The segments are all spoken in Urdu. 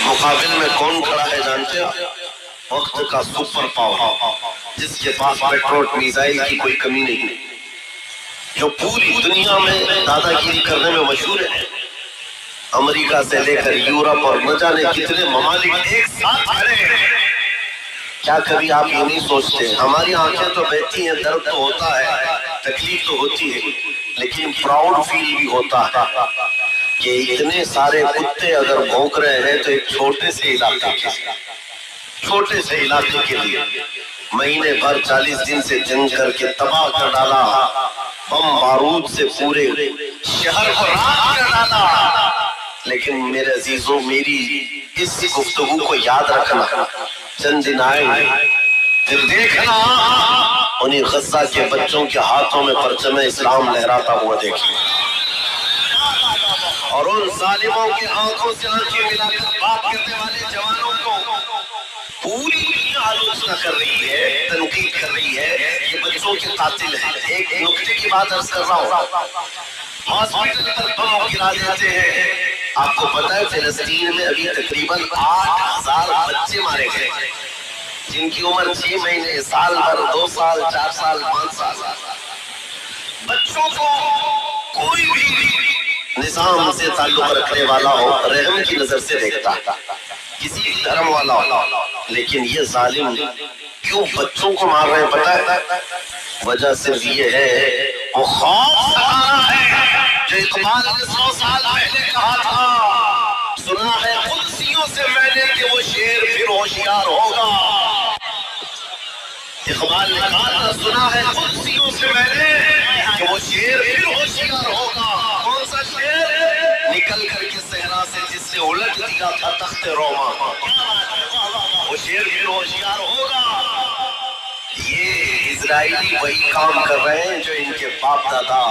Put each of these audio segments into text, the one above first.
مقابل میں کون کھڑا ہے جانتے ہو؟ وقت کا سپر پاور، جس کے پاس پیٹرول میزائل کی کوئی کمی نہیں، جو پوری دنیا میں دادا گیری کرنے میں مشہور ہے۔ امریکہ سے لے کر یورپ اور نہ جانے کتنے ممالک ایک ساتھ کھڑے ہیں۔ کیا کبھی آپ یہ نہیں سوچتے؟ ہماری آنکھیں تو بہتی ہیں، درد تو ہوتا ہے، تکلیف تو ہوتی ہے، لیکن پراؤڈ فیل بھی ہوتا ہے کہ اتنے سارے کتے اگر بھونک رہے ہیں تو ایک چھوٹے سے علاقے کے لیے مہینے بھر 40 دن سے جنگ کر کے تباہ کر ڈالا، بم بارود سے پورے شہر کو راکھ کر ڈالا۔ لیکن میرے عزیزوں، میری اس گفتگو کو یاد رکھنا، چند دن آئیں گے پھر دیکھنا انہیں غزہ کے بچوں کے ہاتھوں میں پرچم اسلام لہراتا ہوا دیکھیں، اور ان ظالموں کے آنکھوں سے آنکھیں ملا کر بات کرنے والے جوانوں کو پوری دنیا آلوچنا کر رہی ہے، تنقید کر رہی ہے، یہ بچوں کے قاتل ہیں۔ ایک نکتے کی بات عرض کر رہا ہوں، ہاسپٹل پر بم گرا دیتے ہیں۔ آپ کو پتا ہے فلسطین میں ابھی تقریباً 8000 بچے مارے گئے، جن کی عمر 6 مہینے، سال بھر، 2 سال، 4 سال، 5 سال۔ بچوں کو کوئی بھی نظام سے تعلق رکھنے والا ہو، رحم کی نظر سے دیکھتا، کسی بھی دھرم والا ہو، لیکن یہ ظالم کیوں بچوں کو مار رہے ہیں پتہ ہے؟ وجہ صرف یہ ہے، وہ خوف ستارا ہے جو اقبال نے 100 سال پہلے کہا تھا، سنا ہے قدسیوں سے میں نے کہ وہ شیر پھر ہوشیار ہوگا۔ اقبال نے کہا تھا، سنا ہے قدسیوں سے میں نے کہ وہ شیر پھر ہوشیار ہوگا۔ کون سا شیر؟ نکل کر کے صحرا سے جس سے الٹ دیا تھا تخت روما، وہ شیر پھر ہوشیار ہوگا۔ یہ اسرائیلی وہی کام کر رہے ہیں جو ان کے باپ دادا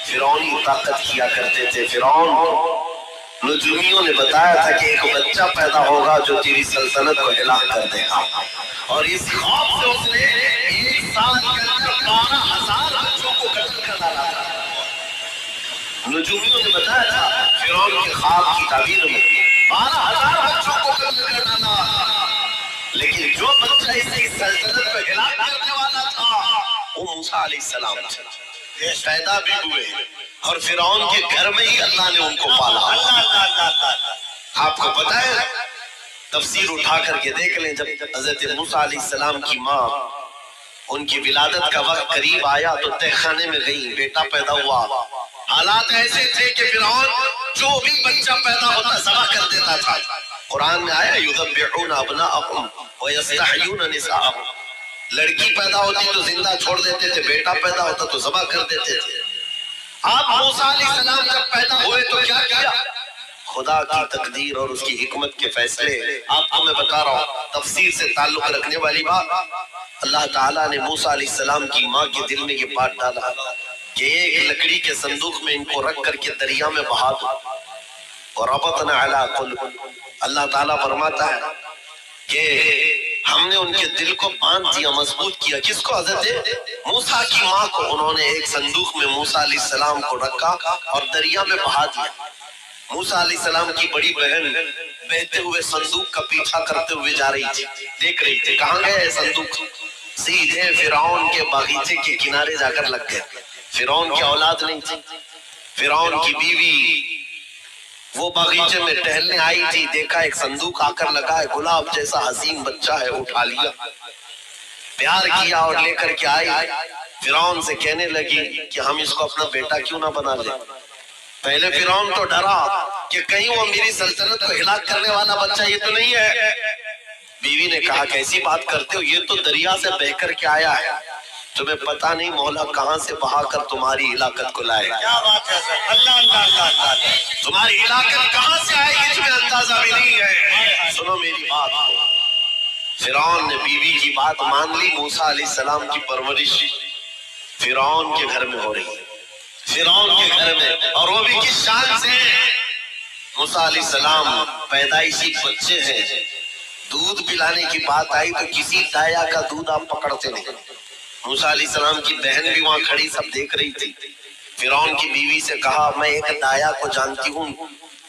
فرعونی طاقت کیا کرتے تھے۔ فرعون نجومیوں نے بتایا تھا کہ ایک بچہ پیدا ہوگا جو تیری سلطنت کو ہلاک کر دے گا، اور اس خوف سے اس نے 1 سال کے اندر 12,000 بچوں کو قتل کر ڈالا تھا۔ نجومیوں نے بتایا تھا فرعون کے خواب کی تعبیر میں 12,000 بچوں کو قتل کر ڈالا، لیکن جو بچہ اسی سلطنت کو ہلاک کرنے والا تھا وہ موسیٰ علیہ السلام تھا۔ پیدا بھی ہوئے اور فرعون کے گھر میں ہی اللہ نے ان کو پالا۔ آپ کو پتہ ہے، تفسیر اٹھا کر کے دیکھ لیں، جب حضرت موسیٰ علیہ السلام کی ماں، ان کی ولادت کا وقت قریب آیا تو تہ خانے میں گئی، بیٹا پیدا ہوا۔ حالات ایسے تھے کہ فرعون جو بھی بچہ پیدا ہوتا ذبح کر دیتا تھا۔ قرآن میں آیا یذبحون ابناءہم ویستحیون نساءہم، لڑکی پیدا ہوتی تو زندہ چھوڑ دیتے تھے، بیٹا پیدا ہوتا تو ذبح کر دیتے تھے۔ آپ موسیٰ علیہ السلام جب پیدا ہوئے تو کیا کیا؟ خدا کی تقدیر اور اس کی حکمت کے فیصلے آپ کو میں بتا رہا ہوں، تفسیر سے تعلق رکھنے والی بات۔ اللہ تعالیٰ نے موسیٰ علیہ السلام کی ماں کے دل میں یہ بات ڈالا کہ ایک لکڑی کے صندوق میں ان کو رکھ کر کے دریا میں بہا دو، اور ربطنا علی قلوب، اللہ تعالیٰ فرماتا ہے کہ ہم نے ان کے دل کو باندھ دیا، مضبوط کیا۔ کس کو؟ حضرت موسیٰ کی ماں کو۔ انہوں نے ایک صندوق میں موسیٰ علیہ السلام کو رکھا اور دریا میں بہا دیا۔ موسیٰ علیہ السلام کی بڑی بہن بہتے ہوئے صندوق کا پیچھا کرتے ہوئے جا رہی تھی، دیکھ رہی تھی کہاں گئے ہے صندوق، سیدھے فرعون کے باغیچے کے کنارے جا کر لگ گئے۔ فرعون کی اولاد نہیں تھی، فرعون کی بیوی وہ باغیچے میں ٹہلنے آئی تھی، دیکھا ایک صندوق آ کر لگا ہے، گلاب جیسا حسین بچہ ہے، اٹھا لیا، پیار کیا اور لے کر کے آئی۔ فرعون سے کہنے لگی کہ ہم اس کو اپنا بیٹا کیوں نہ بنا لیں۔ پہلے فرعون تو ڈرا کہ کہیں وہ میری سلطنت کو ہلاک کرنے والا بچہ یہ تو نہیں ہے۔ بیوی نے کہا کیسی بات کرتے ہو، یہ تو دریا سے بہ کر کے آیا ہے، تمہیں پتا نہیں مولا کہاں سے بہا کر تمہاری ہلاکت کو لائے گا۔ کیا بات ہے سر، اللہ اللہ اللہ، تمہاری ہلاکت کہاں سے آئے گی تمہیں اندازہ بھی نہیں ہے۔ سنو میری بات، فرعون نے بیوی کی بات مان لی۔ موسیٰ علیہ السلام کی پرورش فرعون کے گھر میں ہو رہی ہے، فرعون کے گھر میں، اور وہ بھی کس شان سے؟ موسیٰ علیہ السلام پیدائشی بچے ہیں، دودھ پلانے کی بات آئی تو کسی دایا کا دودھ آپ پکڑتے نہیں۔ موسیٰ علیہ السلام کی بہن بھی وہاں کھڑی سب دیکھ رہی تھی۔ فرعون کی بیوی سے کہا میں ایک دایا کو جانتی ہوں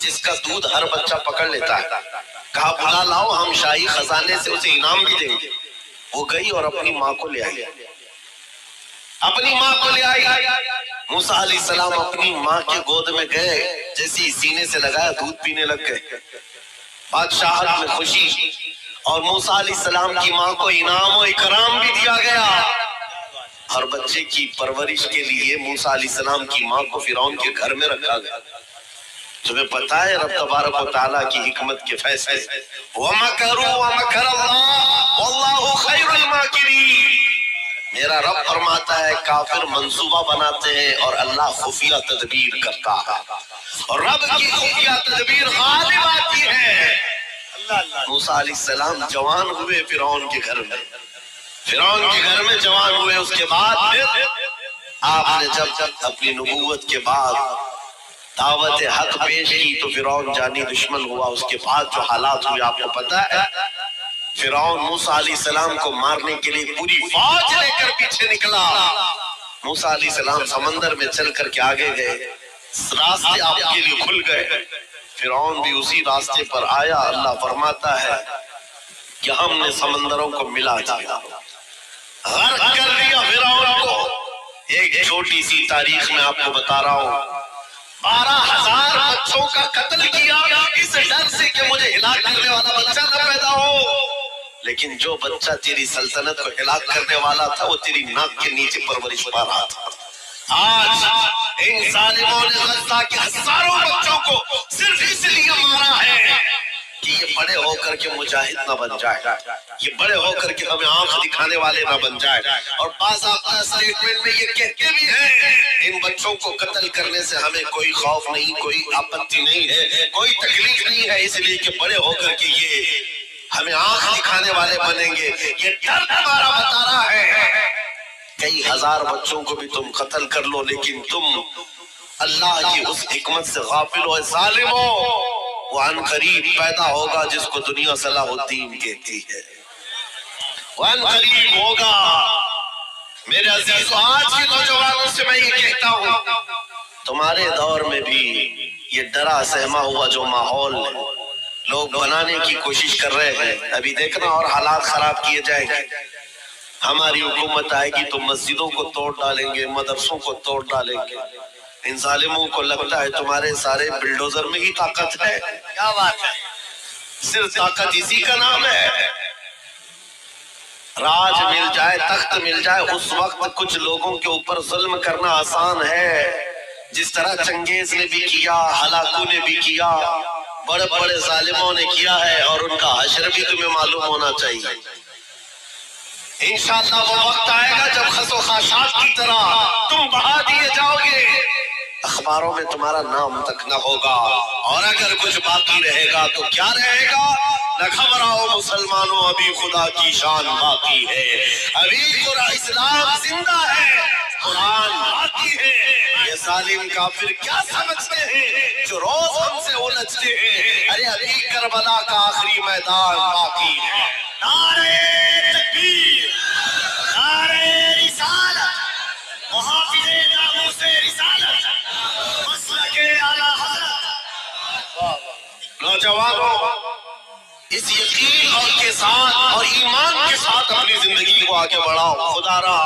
جس کا دودھ ہر بچہ پکڑ لیتا ہے، کہا بلا لاؤ، ہم شاہی خزانے سے اسے انعام بھی دیں گے۔ وہ گئی اور اپنی ماں کو لے آئی، اپنی ماں کو لے آئی۔ موسیٰ علیہ السلام اپنی ماں کے گود میں گئے، جیسے سینے سے لگایا دودھ پینے لگ گئے۔ بادشاہت میں خوشی، اور موسیٰ علیہ السلام کی ماں کو انعام و اکرام بھی دیا گیا۔ ہر بچے کی پرورش کے لیے موسیٰ علیہ السلام کی ماں کو فرعون کے گھر میں رکھا گیا۔ تمہیں پتہ ہے رب تبارک و تعالیٰ کی حکمت کے فیصلے، وَمَكَرُوا وَمَكَرَ اللَّهُ وَاللَّهُ خَيْرُ الْمَاكِرِينَ۔ میرا رب فرماتا ہے کافر منصوبہ بناتے ہیں اور اللہ خفیہ تدبیر کرتا ہے، اور رب کی خفیہ تدبیر غالب آتی ہے۔ موسیٰ علیہ السلام جوان ہوئے فرعون کے گھر میں، فرعون کے گھر میں جوان ہوئے۔ اس کے بعد پھر آپ نے جب اپنی نبوت کے بعد دعوت حق پیش کی تو فرعون جانی دشمن ہوا۔ اس کے بعد جو حالات ہوئے آپ کو پتہ ہے، فرعون موسیٰ علیہ السلام کو مارنے کے لیے پوری فوج لے کر پیچھے نکلا۔ موسیٰ علیہ السلام سمندر میں چل کر کے آگے گئے، راستے آپ کے لیے کھل گئے، فرعون بھی اسی راستے پر آیا۔ اللہ فرماتا ہے کہ ہم نے سمندروں کو ملا دیا، غرق کر دیا فرعون کو۔ ایک چھوٹی سی تاریخ میں آپ کو بتا رہا ہوں، 12,000 بچوں کا قتل کیا اس ڈر سے کہ مجھے ہلاک کرنے والا بچہ نہ پیدا ہو۔ لیکن جو بچہ تیری سلطنت کو ہلاک کرنے والا تھا وہ تیری ناک کے نیچے پرورش پا رہا تھا۔ آج ان ظالموں نے غزہ کے ہزاروں بچوں کو صرف اس لیے مارا ہے کہ یہ بڑے ہو کر کے مجاہد نہ بن جائے، یہ بڑے ہو کر کے ہمیں آنکھ دکھانے والے نہ بن جائے۔ اور بعض اپنا اسٹیٹمنٹ میں یہ کہتے بھی ہیں ان بچوں کو قتل کرنے سے ہمیں کوئی خوف نہیں، کوئی آپتی نہیں ہے، کوئی تکلیف نہیں ہے، اس لیے کہ بڑے ہو کر کے یہ ہمیں آنکھ دکھانے والے بنیں گے۔ یہ ڈر ہمارا بتا رہا ہے کئی ہزار بچوں کو بھی تم قتل کر لو، لیکن تم اللہ کی اس حکمت سے غافل ہو۔ ظالموں، وہ ان قریب پیدا ہوگا جس کو دنیا صلاح الدین کہتی ہے، وہ ان قریب ہوگا۔ میرے عزیز، آج کے نوجوانوں سے میں یہ کہتا ہوں، تمہارے دور میں بھی یہ ڈرا سہما ہوا جو ماحول لوگ بنانے کی کوشش کر رہے ہیں، ابھی دیکھنا اور حالات خراب کیے جائیں گے۔ ہماری حکومت آئے گی تو مسجدوں کو توڑ ڈالیں گے، مدرسوں کو توڑ ڈالیں گے۔ ان ظالموں کو لگتا ہے تمہارے سارے بلڈوزر میں ہی طاقت ہے۔ کیا بات ہے، صرف طاقت اسی کا نام ہے۔ راج مل جائے، تخت مل جائے، اس وقت کچھ لوگوں کے اوپر ظلم کرنا آسان ہے، جس طرح چنگیز نے بھی کیا، ہلاکو نے بھی کیا، بڑے بڑے ظالموں نے کیا ہے، اور ان کا حشر بھی تمہیں معلوم ہونا چاہیے۔ انشاءاللہ وہ وقت آئے گا جب خس و خاشاک کی طرح تم بہا دیے جاؤ گے، اخباروں میں تمہارا نام تک نہ ہوگا، اور اگر کچھ باقی رہے گا تو کیا رہے گا؟ نہ گھبراؤ مسلمانوں، ابھی خدا کی شان باقی ہے، ابھی اسلام زندہ ہے، قرآن باقی ہے۔ یہ ظالم کافر کیا سمجھتے ہیں جو روز ہم سے الجھتے ہیں؟ ارے ابھی کربلا کا آخری میدان باقی ہے۔ نعرہ تکبیر، نعرہ رسالت، محافظ ناموس رسالت، مسلک اعلیٰ حضرت۔ نوجوانوں، اس یقین اور کے ساتھ اور ایمان کے ساتھ اپنی زندگی کو آگے بڑھاؤ۔ خدا را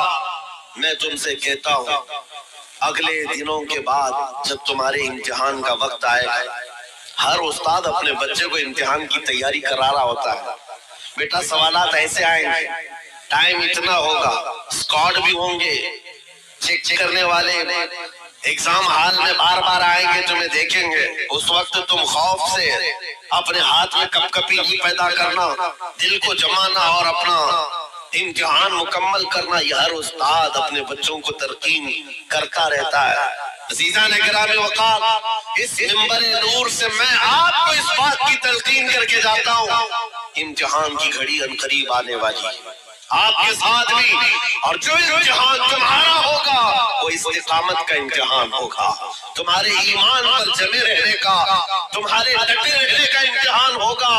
میں تم سے کہتا ہوں، اگلے دنوں کے بعد جب تمہارے امتحان کا وقت آئے گا، ہر استاد اپنے بچے کو امتحان کی تیاری کرا رہا ہوتا ہے۔ بیٹا سوالات ایسے آئیں گے، ٹائم اتنا ہوگا، اسکواڈ بھی ہوں گے، چیک کرنے والے ایگزام ہال میں بار بار آئیں گے، تمہیں دیکھیں گے۔ اس وقت تم خوف سے اپنے ہاتھ میں کپ کپی نہیں پیدا کرنا، دل کو جمانا اور اپنا امتحان مکمل کرنا۔ یہ ہر استاد اپنے بچوں کو تلقین کرتا رہتا ہے۔ عزیزان گرامی وقار، اس منبر نور سے میں آپ کو اس بات کی تلقین کر کے جاتا ہوں، امتحان کی گھڑی ان قریب آنے والی ہے، آپ کے ساتھ بھی، اور جو امتحان تمہارا ہوگا وہ استقامت کا امتحان ہوگا، تمہارے ایمان پر جمے رہنے کا، تمہارے ڈٹے رہنے کا امتحان ہوگا۔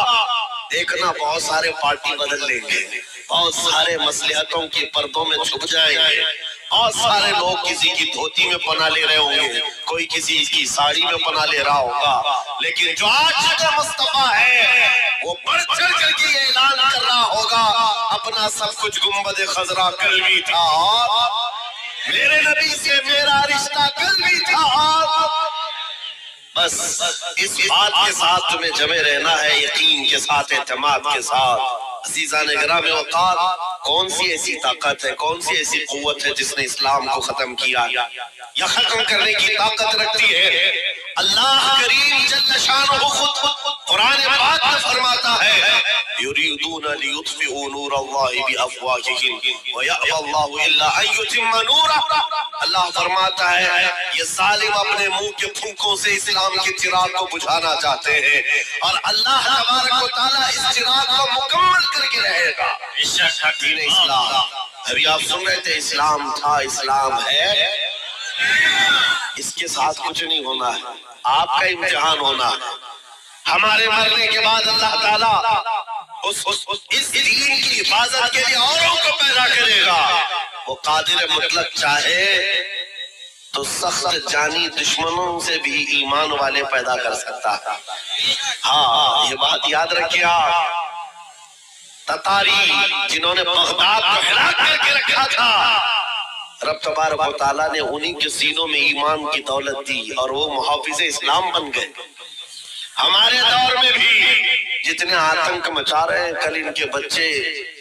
دیکھنا بہت سارے پارٹی بدل لیں گے، بہت سارے مصلحتوں کی پردوں میں چھپ جائیں گے، بہت سارے لوگ کسی کی دھوتی میں پناہ لے رہے ہوں گے، کوئی کسی کی ساڑی میں پناہ لے رہا ہوگا، لیکن جو آج کا مصطفیٰ ہے وہ اپنا سب کچھ گنبد خضرا کل بھی تھا، اور میرے نبی سے میرا رشتہ کل بھی تھا۔ بس اس بات کے ساتھ تمہیں جمے رہنا ہے، یقین کے ساتھ، اعتماد کے ساتھ۔ عزیزان گرامی اوقات، کون سی ایسی طاقت ہے، کون سی ایسی قوت ہے جس نے اسلام کو ختم کیا یا ختم کرنے کی طاقت رکھتی ہے؟ اللہ کریم جل شانہ خود قرآن پاک میں فرماتا ہے یریدون لیطفئوا نور اللہ بافواہہم ویأبی اللہ الا ان یتم نورہ۔ اللہ فرماتا ہے یہ ظالم اپنے منہ کے پھونکوں سے اسلام کے چراغ کو بجھانا چاہتے ہیں، اور اللہ تبارک و تعالیٰ اس چراغ کو مکمل کر کے رہے گا۔ دین اسلام، ابھی آپ سن رہے تھے، اسلام تھا، اسلام ہے، اس کے ساتھ کچھ نہیں ہونا ہے، آپ کا امتحان ہونا ہے۔ ہمارے مرنے کے بعد اللہ تعالیٰ اس دین کی حفاظت کے لیے اوروں کو پیدا کرے گا۔ وہ قادر مطلق چاہے تو سخت جانی دشمنوں سے بھی ایمان والے پیدا کر سکتا ہے۔ ہاں، یہ بات یاد رکھیے آپ، تتاری جنہوں نے بغداد کو ہلاک کر کے رکھا تھا، رب تبارک و تعالیٰ نے انہی کے سینوں میں ایمان کی دولت دی اور وہ محافظ اسلام بن گئے۔ ہمارے دور میں بھی جتنے آتنک مچا رہے ہیں، کل ان کے بچے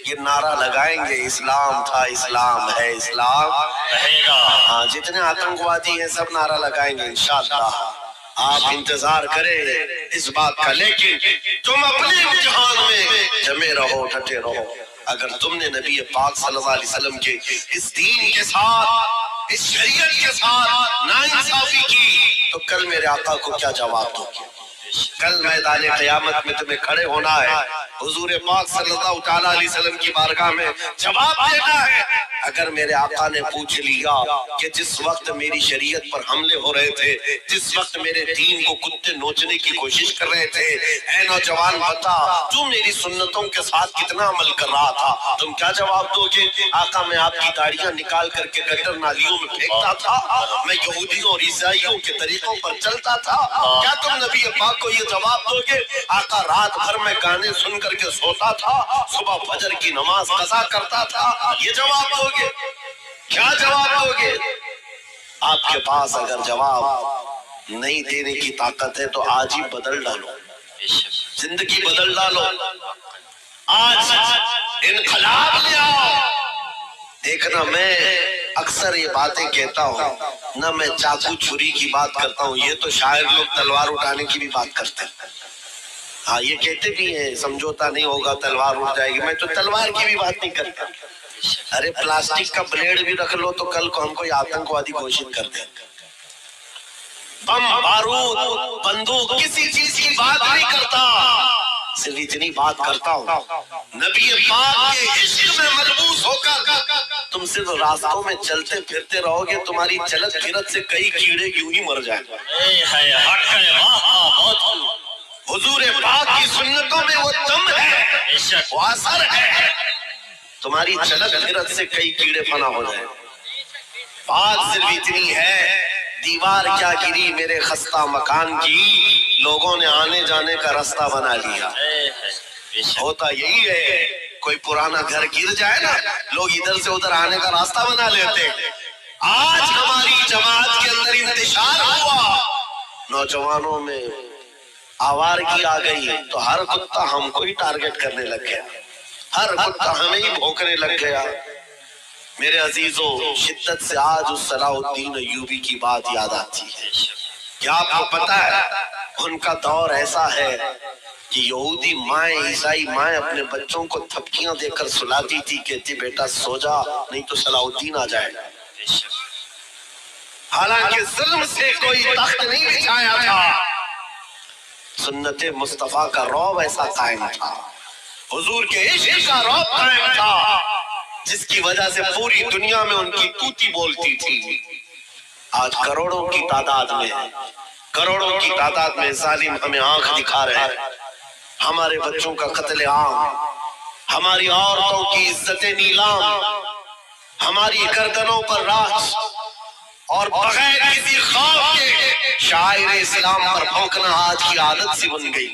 یہ نعرہ لگائیں گے اسلام تھا، اسلام ہے، اسلام رہے گا۔ ہاں، جتنے آتنکوادی ہیں سب نعرہ لگائیں گے انشاءاللہ۔ آپ انتظار کریں اس بات کا، لیکن تم اپنے امتحان میں جمے رہو، ڈٹے رہو۔ اگر تم نے نبی پاک صلی اللہ علیہ وسلم کے اس دین کے ساتھ، اس شریعت کے ساتھ ناانصافی کی تو کل میرے آقا کو کیا جواب دو گے؟ کل میدان قیامت میں تمہیں کھڑے ہونا ہے، حضور پاک صلی اللہ تعالیٰ علیہ وسلم کی بارگاہ میں جواب دینا ہے۔ اگر میرے آقا نے پوچھ لیا کہ جس وقت میری شریعت پر حملے ہو رہے تھے، جس وقت میرے دین کو کتے نوچنے کی کوشش کر رہے تھے، اے نوجوان بتا تو میری سنتوں کے ساتھ کتنا عمل کر رہا تھا، تم کیا جواب دو گے؟ آقا میں آپ کی داڑیاں نکال کر کے گٹر نالیوں میں پھینکتا تھا، میں یہودیوں اور عیسائیوں کے طریقوں پر چلتا تھا، کیا تم نبی پاک کو یہ جواب دو گے؟ آقا رات بھر میں گانے سن کر کے سوتا تھا، صبح فجر کی نماز قضا کرتا تھا، یہ جواب دو گے؟ کیا جواب دو گے؟ آپ کے پاس اگر جواب نہیں دینے کی طاقت ہے تو آج ہی بدل ڈالو، زندگی بدل ڈالو، آج انقلاب لے آؤ۔ دیکھنا، میں اکثر یہ باتیں کہتا ہوں نہ، میں چاقو چھری کی بات کرتا ہوں، یہ تو شاعر لوگ تلوار اٹھانے کی بھی بات کرتے ہیں۔ ہاں، یہ کہتے بھی ہیں سمجھوتا نہیں ہوگا تلوار اٹھ جائے گی، میں تو تلوار کی بھی بات نہیں کرتا۔ ارے پلاسٹک کا بلیڈ بھی رکھ لو تو کل کو ہم کوئی آتنکوادی گھوشت کر دیں۔ بم، بارود، بندوق، کسی چیز کی بات نہیں کرتا، صرف اتنی بات کرتا ہوں نبی پاک کے عشق میں ملبوس ہو کر تم صرف راستوں میں چلتے پھرتے رہو گے، تمہاری چلت پھرت سے کئی کیڑے یوں ہی مر جائیں۔ حضور پاک کی سنتوں میں وہ دم ہے، وہ اثر ہے، تمہاری چلت پھرت سے کئی کیڑے فنا ہو جائیں۔ بات صرف اتنی ہے، دیوار کیا گری میرے خستہ مکان کی، لوگوں نے آنے جانے کا راستہ بنا لیا۔ ہوتا یہی ہے، کوئی پرانا گھر گر جائے نا، لوگ ادھر سے ادھر آنے کا راستہ بنا لیتے۔ آج ہماری جماعت کے اندر انتشار ہوا، نوجوانوں میں آوارگی آ گئی تو ہر کتا ہم کو ہی ٹارگٹ کرنے لگ گیا، ہر کتا ہمیں ہی بھونکنے لگ گیا۔ میرے عزیزوں، شدت سے آج اس صلاح الدین ایوبی کی بات یاد آتی ہے۔ کیا آپ کو پتا ہے ان کا دور ایسا ہے کہ یہودی مائیں، عیسائی مائیں اپنے بچوں کو تھپکیاں دے کر سلاتی تھی، کہتی بیٹا سو جا نہیں تو صلاح الدین آ جائے گا۔ حالانکہ ظلم سے کوئی تخت نہیں بچھایا تھا، سنت مصطفیٰ کا رعب ایسا قائم تھا، حضور کے عشق کا رعب قائم تھا، جس کی وجہ سے پوری دنیا میں ان کی توتی بولتی تھی۔ آج کروڑوں کی تعداد میں، کروڑوں کی تعداد میں ظالم ہمیں آنکھ دکھا رہے ہیں، ہمارے بچوں کا قتل عام، ہماری عورتوں کی عزت نیلام، ہماری گردنوں پر راج، اور بغیر کسی خوف کے شاعر اسلام پر بھونکنا آج کی عادت سی بن گئی۔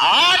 8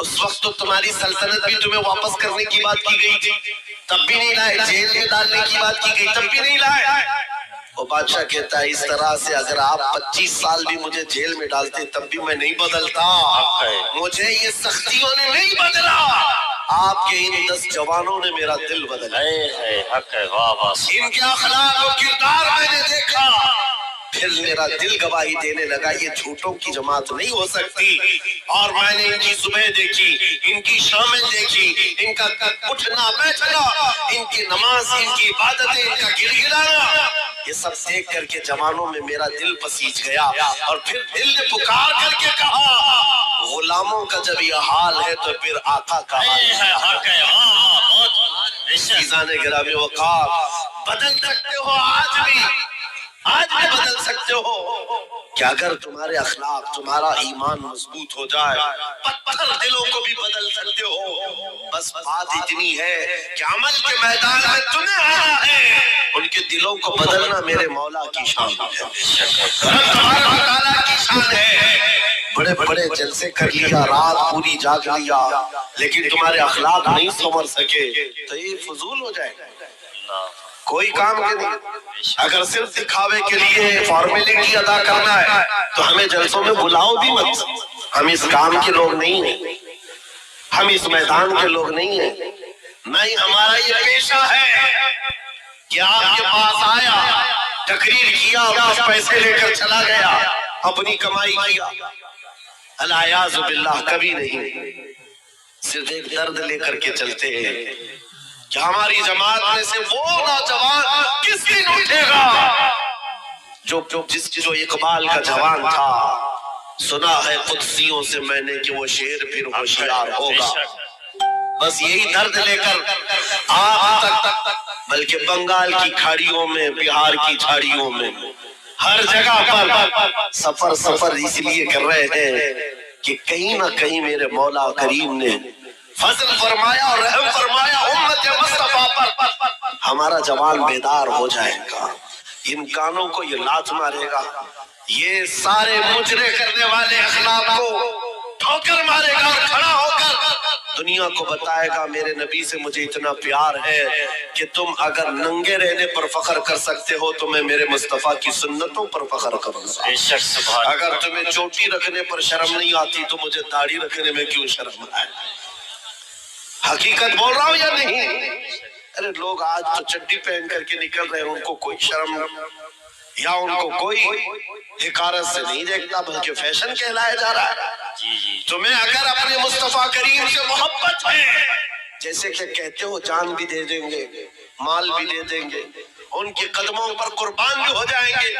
اس وقت تو تمہاری سلطنت بھی تمہیں واپس کرنے کی بات کی گئی تھی، تب بھی نہیں لائے، جیل میں ڈالنے کی بات کی گئی، تب بھی نہیں لائے۔ وہ بادشاہ کہتا ہے اس طرح سے اگر آپ 25 سال بھی مجھے جیل میں ڈالتے تب بھی میں نہیں بدلتا، مجھے یہ سختیوں نے نہیں بدلا، آپ کے ان 10 جوانوں نے میرا دل بدلا، ان کے اخلاق و کردار میں نے دیکھا، پھر میرا دل گواہی دینے لگا یہ جھوٹوں کی جماعت نہیں ہو سکتی، اور میں نے ان کی صبح دیکھی، ان کی شامیں دیکھی، ان کا اٹھنا بیٹھنا، ان کی نماز، ان کی عبادتیں، ان کا گر گرانا، یہ سب دیکھ کر کے جوانوں میں میرا دل پسیج گیا، اور پھر دل نے پکار کر کے کہا غلاموں کا جب یہ حال ہے تو پھر آقا کا حال ہے۔ عزیزان گرامی وقار، بدل سکتے ہو آج بھی بدل سکتے ہو کہ اگر تمہارے اخلاق، تمہارا ایمان مضبوط ہو جائے، پتھر دلوں کو بھی بدل سکتے ہو۔ بس بات اتنی ہے کہ عمل کے میدان میں تمہیں آنا ہے، ان کے دلوں کو بدلنا میرے مولا کی شان ہے، رب تبارک و تعالیٰ کی شان ہے۔ بڑے بڑے جلسے کر لیا، رات پوری جاگ لیا، لیکن تمہارے اخلاق نہیں سنور سکے تو یہ فضول ہو جائے گا، کوئی کام کے نہیں۔ اگر صرف دکھاوے کے لیے فارمیلٹی ادا کرنا ہے تو ہمیں جلسوں میں بلاؤ بھی مت، ہم اس کام کے لوگ نہیں ہیں، ہم اس میدان کے لوگ نہیں ہیں، نہیں، ہمارا یہ پیشہ ہے کہ آپ کے پاس آیا، تقریر کیا اور کچھ پیسے لے کر چلا گیا، اپنی کمائی کیا، الیاذ باللہ کبھی نہیں، صرف ایک درد لے کر کے چلتے ہیں کہ ہماری جماعت میں سے وہ نوجوان کس دن اٹھے گا جو اقبال کا جوان تھا، سنا ہے قدسیوں سے میں نے کہ وہ شیر پھر ہوشیار ہوگا، بس یہی درد لے کر آج تک بلکہ بنگال کی کھاڑیوں میں، بہار کی جھاڑیوں میں، ہر جگہ پر سفر اس لیے کر رہے ہیں کہ کہیں نہ کہیں میرے مولا کریم نے فضل فرمایا اور رحم فرمایا امت مصطفیٰ پر، ہمارا جوان بیدار ہو جائے گا، ان کانوں کو یہ لات مارے گا، یہ سارے مجرے کرنے والے اخلاق کو ٹھوکر مارے گا، اور کھڑا ہو کر دنیا کو بتائے گا میرے نبی سے مجھے اتنا پیار ہے کہ تم اگر ننگے رہنے پر فخر کر سکتے ہو تو میں میرے مصطفیٰ کی سنتوں پر فخر کروں گا، اگر تمہیں چوٹی رکھنے پر شرم نہیں آتی تو مجھے داڑھی رکھنے میں کیوں شرم آئے؟ حقیقت بول رہا ہوں یا نہیں؟ ارے لوگ آج تو چڈی پہن کر کے نکل رہے ہیں، ان کو کوئی شرم یا ان کو کوئی حقارت سے نہیں دیکھتا، بلکہ فیشن کہلایا جا رہا ہے۔ تمہیں اگر اپنے مصطفیٰ کریم سے محبت ہے، جیسے کہ کہتے ہو جان بھی دے دیں گے، مال بھی دے دیں گے، ان کے قدموں پر قربان بھی ہو جائیں گے،